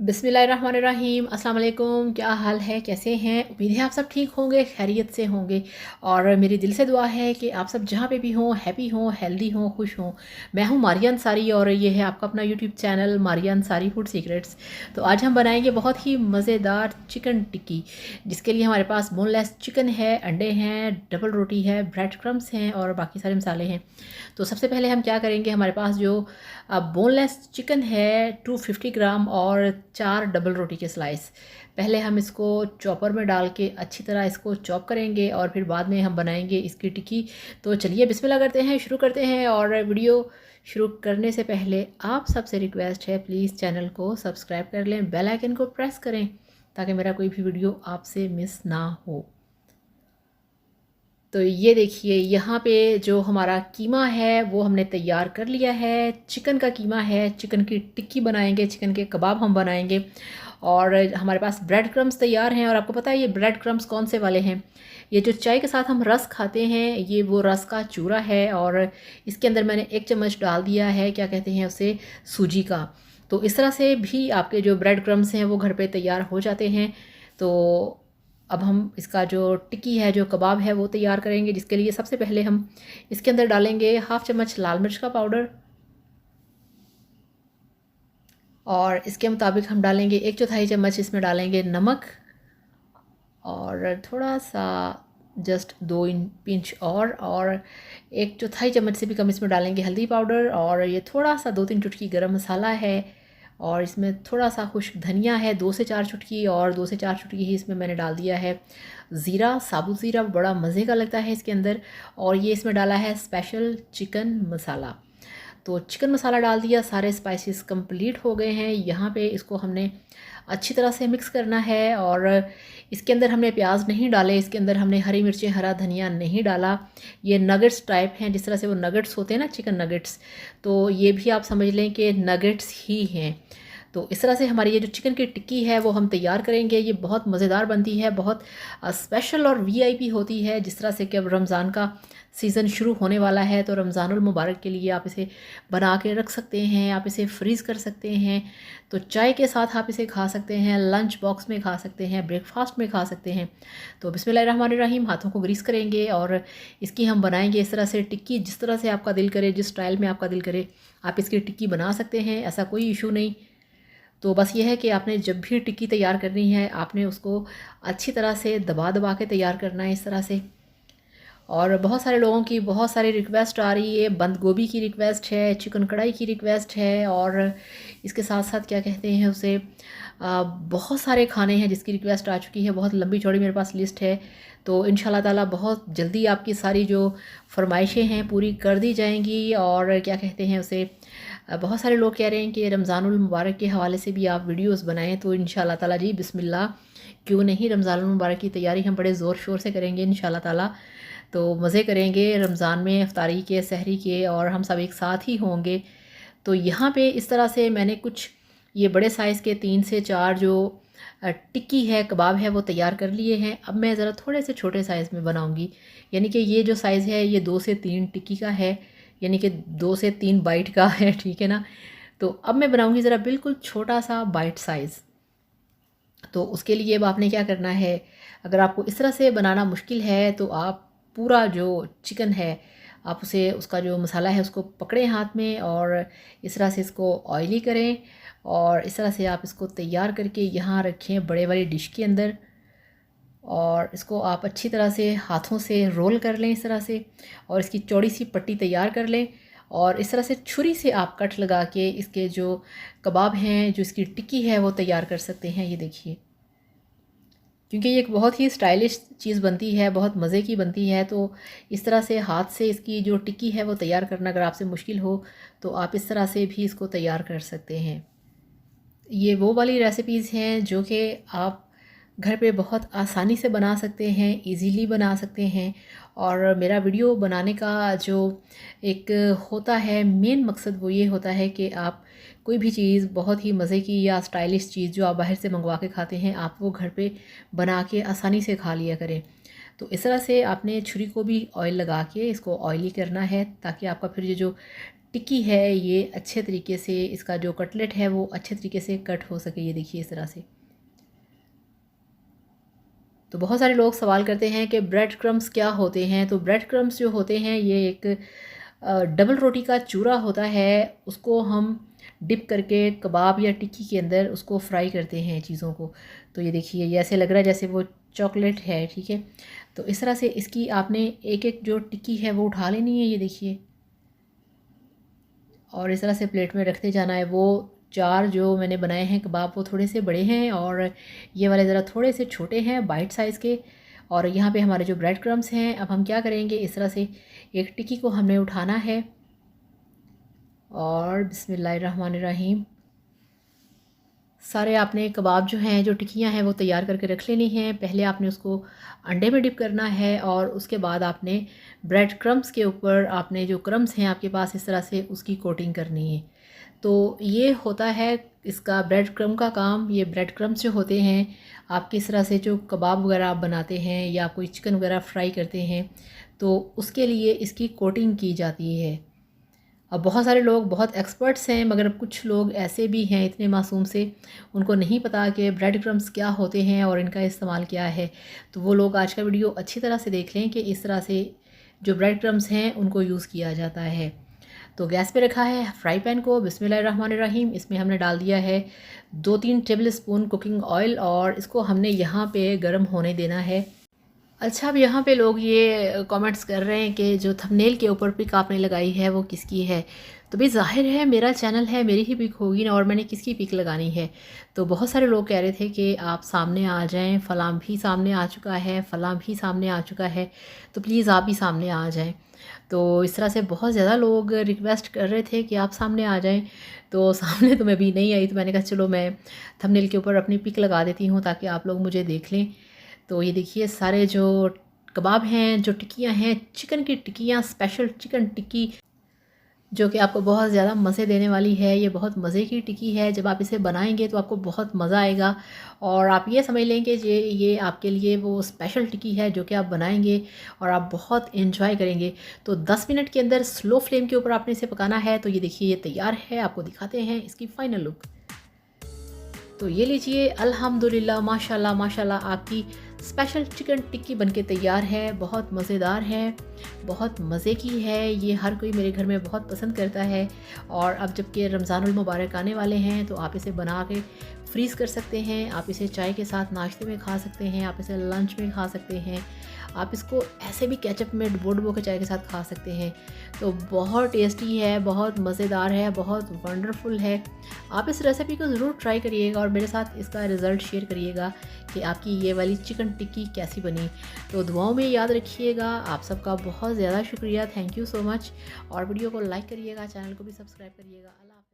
बिस्मिल्लाहिर्रहमानिर्रहीम। अस्सलाम वालेकुम। क्या हाल है, कैसे हैं? उम्मीद है आप सब ठीक होंगे, खैरियत से होंगे। और मेरी दिल से दुआ है कि आप सब जहाँ पे भी हों, हैप्पी हों, हेल्दी हों, खुश हों। मैं हूँ मारिया अंसारी और ये है आपका अपना YouTube channel Maria Ansari food secrets. तो आज हम बनाएंगे बहुत ही मज़ेदार चिकन टिक्की, जिसके लिए हमारे पास बोनलेस चिकन है, अंडे हैं, डबल रोटी है, ब्रेड क्रम्स हैं और बाकी सारे मसाले हैं। तो सबसे पहले हम क्या करेंगे, हमारे पास जो बोनलेस चिकन है 250 ग्राम और 4 डबल रोटी के स्लाइस, पहले हम इसको चॉपर में डाल के अच्छी तरह इसको चॉप करेंगे और फिर बाद में हम बनाएंगे इसकी टिक्की। तो चलिए बिस्मिल्लाह करते हैं, शुरू करते हैं। और वीडियो शुरू करने से पहले आप सबसे रिक्वेस्ट है, प्लीज़ चैनल को सब्सक्राइब कर लें, बेल आइकन को प्रेस करें ताकि मेरा कोई भी वीडियो आपसे मिस ना हो। तो ये देखिए, यहाँ पे जो हमारा कीमा है वो हमने तैयार कर लिया है। चिकन का कीमा है, चिकन की टिक्की बनाएंगे, चिकन के कबाब हम बनाएंगे। और हमारे पास ब्रेड क्रम्स तैयार हैं। और आपको पता है ये ब्रेड क्रम्स कौन से वाले हैं? ये जो चाय के साथ हम रस खाते हैं, ये वो रस का चूरा है। और इसके अंदर मैंने 1 चम्मच डाल दिया है, क्या कहते हैं उसे, सूजी का। तो इस तरह से भी आपके जो ब्रेड क्रम्स हैं वो घर पे तैयार हो जाते हैं। तो अब हम इसका जो टिक्की है, जो कबाब है, वो तैयार करेंगे, जिसके लिए सबसे पहले हम इसके अंदर डालेंगे 1/2 चम्मच लाल मिर्च का पाउडर। और इसके मुताबिक हम डालेंगे 1/4 चम्मच इसमें डालेंगे नमक। और थोड़ा सा जस्ट 2 पिंच और 1/4 चम्मच से भी कम इसमें डालेंगे हल्दी पाउडर। और ये थोड़ा सा 2-3 चुटकी गरम मसाला है। और इसमें थोड़ा सा खुश्क धनिया है 2 से 4 चुटकी। और 2 से 4 चुटकी ही इसमें मैंने डाल दिया है ज़ीरा, साबुत ज़ीरा, बड़ा मज़े का लगता है इसके अंदर। और ये इसमें डाला है स्पेशल चिकन मसाला। तो चिकन मसाला डाल दिया, सारे स्पाइसेस कंप्लीट हो गए हैं। यहाँ पे इसको हमने अच्छी तरह से मिक्स करना है। और इसके अंदर हमने प्याज नहीं डाले, इसके अंदर हमने हरी मिर्चें, हरा धनिया नहीं डाला। ये नगेट्स टाइप हैं, जिस तरह से वो नगेट्स होते हैं ना, चिकन नगेट्स, तो ये भी आप समझ लें कि नगेट्स ही हैं। तो इस तरह से हमारी ये जो चिकन की टिक्की है वो हम तैयार करेंगे। ये बहुत मज़ेदार बनती है, बहुत स्पेशल और वीआईपी होती है। जिस तरह से कि अब रमज़ान का सीज़न शुरू होने वाला है, तो रमज़ानुल मुबारक के लिए आप इसे बना के रख सकते हैं, आप इसे फ्रीज़ कर सकते हैं। तो चाय के साथ आप इसे खा सकते हैं, लंच बॉक्स में खा सकते हैं, ब्रेकफास्ट में खा सकते हैं। तो बिस्मिल्लाहिर्रहमानिर्रहीम, हाथों को ग्रीस करेंगे और इसकी हम बनाएंगे इस तरह से टिक्की। जिस तरह से आपका दिल करे, जिस स्टाइल में आपका दिल करे, आप इसकी टिक्की बना सकते हैं, ऐसा कोई इशू नहीं। तो बस ये है कि आपने जब भी टिक्की तैयार करनी है, आपने उसको अच्छी तरह से दबा दबा के तैयार करना है, इस तरह से। और बहुत सारे लोगों की बहुत सारी रिक्वेस्ट आ रही है, बंद गोभी की रिक्वेस्ट है, चिकन कढ़ाई की रिक्वेस्ट है। और इसके साथ साथ क्या कहते हैं उसे, बहुत सारे खाने हैं जिसकी रिक्वेस्ट आ चुकी है, बहुत लंबी चौड़ी मेरे पास लिस्ट है। तो इंशाल्लाह ताला बहुत जल्दी आपकी सारी जो फरमाइशें हैं पूरी कर दी जाएंगी। और क्या कहते हैं उसे, बहुत सारे लोग कह रहे हैं कि रमज़ानुल मुबारक के हवाले से भी आप वीडियोस बनाएं। तो इंशाल्लाह ताला जी, बिस्मिल्लाह, क्यों नहीं, रमज़ानुल मुबारक की तैयारी हम बड़े ज़ोर शोर से करेंगे इंशाल्लाह ताला। तो मज़े करेंगे रमज़ान में, इफ्तारी के, सहरी के, और हम सब एक साथ ही होंगे। तो यहाँ पे इस तरह से मैंने कुछ ये बड़े साइज़ के 3 से 4 जो टिक्की है, कबाब है, वो तैयार कर लिए हैं। अब मैं ज़रा थोड़े से छोटे साइज़ में बनाऊँगी, यानी कि ये जो साइज़ है ये 2 से 3 टिक्की का है, यानी कि 2 से 3 बाइट का है, ठीक है ना। तो अब मैं बनाऊँगी ज़रा बिल्कुल छोटा सा बाइट साइज़। तो उसके लिए अब आपने क्या करना है, अगर आपको इस तरह से बनाना मुश्किल है तो आप पूरा जो चिकन है, आप उसे, उसका जो मसाला है उसको पकड़ें हाथ में और इस तरह से इसको ऑयली करें। और इस तरह से आप इसको तैयार करके यहाँ रखें बड़े वाली डिश के अंदर। और इसको आप अच्छी तरह से हाथों से रोल कर लें इस तरह से, और इसकी चौड़ी सी पट्टी तैयार कर लें। और इस तरह से छुरी से आप कट लगा के इसके जो कबाब हैं, जो इसकी टिक्की है, वो तैयार कर सकते हैं। ये देखिए, क्योंकि ये एक बहुत ही स्टाइलिश चीज़ बनती है, बहुत मज़े की बनती है। तो इस तरह से हाथ से इसकी जो टिक्की है वो तैयार करना अगर आपसे मुश्किल हो, तो आप इस तरह से भी इसको तैयार कर सकते हैं। ये वो वाली रेसिपीज़ हैं जो कि आप घर पे बहुत आसानी से बना सकते हैं, इजीली बना सकते हैं। और मेरा वीडियो बनाने का जो एक होता है मेन मकसद, वो ये होता है कि आप कोई भी चीज़ बहुत ही मज़े की या स्टाइलिश चीज़ जो आप बाहर से मंगवा के खाते हैं, आप वो घर पे बना के आसानी से खा लिया करें। तो इस तरह से आपने छुरी को भी ऑयल लगा के इसको ऑयली करना है, ताकि आपका फिर ये जो टिक्की है ये अच्छे तरीके से, इसका जो कटलेट है वो अच्छे तरीके से कट हो सके। ये देखिए इस तरह से। तो बहुत सारे लोग सवाल करते हैं कि ब्रेड क्रम्स क्या होते हैं। तो ब्रेड क्रम्स जो होते हैं ये एक डबल रोटी का चूरा होता है, उसको हम डिप करके कबाब या टिक्की के अंदर उसको फ्राई करते हैं चीज़ों को। तो ये देखिए ये ऐसे लग रहा है जैसे वो चॉकलेट है, ठीक है। तो इस तरह से इसकी आपने एक एक जो टिक्की है वो उठा लेनी है, ये देखिए, और इस तरह से प्लेट में रखते जाना है। वो 4 जो मैंने बनाए हैं कबाब वो थोड़े से बड़े हैं और ये वाले ज़रा थोड़े से छोटे हैं, बाइट साइज़ के। और यहाँ पे हमारे जो ब्रेड क्रम्स हैं, अब हम क्या करेंगे, इस तरह से एक टिक्की को हमने उठाना है और बिस्मिल्लाहिर्रहमानिर्रहीम सारे आपने कबाब जो हैं, जो टिक्कियाँ हैं वो तैयार करके रख लेनी हैं। पहले आपने उसको अंडे में डिप करना है और उसके बाद आपने ब्रेड क्रम्स के ऊपर आपने जो क्रम्स हैं आपके पास, इस तरह से उसकी कोटिंग करनी है। तो ये होता है इसका ब्रेड क्रम्ब का काम। ये ब्रेड क्रम्स जो होते हैं, आप किस तरह से जो कबाब वगैरह आप बनाते हैं या कोई चिकन वगैरह फ्राई करते हैं, तो उसके लिए इसकी कोटिंग की जाती है। अब बहुत सारे लोग बहुत एक्सपर्ट्स हैं, मगर कुछ लोग ऐसे भी हैं इतने मासूम से, उनको नहीं पता कि ब्रेड क्रम्स क्या होते हैं और इनका इस्तेमाल क्या है। तो वो लोग आज का वीडियो अच्छी तरह से देख लें कि इस तरह से जो ब्रेड क्रम्स हैं उनको यूज़ किया जाता है। तो गैस पे रखा है फ्राई पैन को, बिस्मिल्लाहिर्रहमानिर्रहीम। इसमें हमने डाल दिया है 2-3 टेबल स्पून कुकिंग ऑयल और इसको हमने यहाँ पे गर्म होने देना है। अच्छा, अब यहाँ पे लोग ये कमेंट्स कर रहे हैं कि जो थंबनेल के ऊपर पिक आपने लगाई है वो किसकी है। तो भाई ज़ाहिर है मेरा चैनल है, मेरी ही पिक होगी ना, और मैंने किसकी पिक लगानी है। तो बहुत सारे लोग कह रहे थे कि आप सामने आ जाएं, फ़लाँ भी सामने आ चुका है, फ़लाँ भी सामने आ चुका है, तो प्लीज़ आप भी सामने आ जाएं। तो इस तरह से बहुत ज़्यादा लोग रिक्वेस्ट कर रहे थे कि आप सामने आ जाएं। तो सामने तो मैं अभी नहीं आई, तो मैंने कहा चलो मैं थंबनेल के ऊपर अपनी पिक लगा देती हूँ ताकि आप लोग मुझे देख लें। तो ये देखिए सारे जो कबाब हैं, जो टिक्कियाँ हैं, चिकन की टिक्कियाँ, स्पेशल चिकन टिक्की जो कि आपको बहुत ज़्यादा मज़े देने वाली है। ये बहुत मज़े की टिक्की है, जब आप इसे बनाएंगे तो आपको बहुत मज़ा आएगा। और आप ये समझ लें कि ये आपके लिए वो स्पेशल टिक्की है जो कि आप बनाएंगे और आप बहुत इन्जॉय करेंगे। तो 10 मिनट के अंदर स्लो फ्लेम के ऊपर आपने इसे पकाना है। तो ये देखिए ये तैयार है, आपको दिखाते हैं इसकी फ़ाइनल लुक। तो ये लीजिए, अल्हम्दुलिल्लाह, माशाल्लाह माशाल्लाह, आपकी स्पेशल चिकन टिक्की बनके तैयार है। बहुत मज़ेदार है, बहुत मज़े की है। ये हर कोई मेरे घर में बहुत पसंद करता है। और अब जबकि रमज़ानुल मुबारक आने वाले हैं तो आप इसे बना के फ्रीज़ कर सकते हैं। आप इसे चाय के साथ नाश्ते में खा सकते हैं, आप इसे लंच में खा सकते हैं, आप इसको ऐसे भी केचप में डुबो के चाय के साथ खा सकते हैं। तो बहुत टेस्टी है, बहुत मज़ेदार है, बहुत वंडरफुल है। आप इस रेसिपी को ज़रूर ट्राई करिएगा और मेरे साथ इसका रिज़ल्ट शेयर करिएगा कि आपकी ये वाली चिकन टिक्की कैसी बनी। तो दुआओं में याद रखिएगा। आप सबका बहुत ज़्यादा शुक्रिया, थैंक यू सो मच। और वीडियो को लाइक करिएगा, चैनल को भी सब्सक्राइब करिएगा। अल्लाह हाफ़िज़।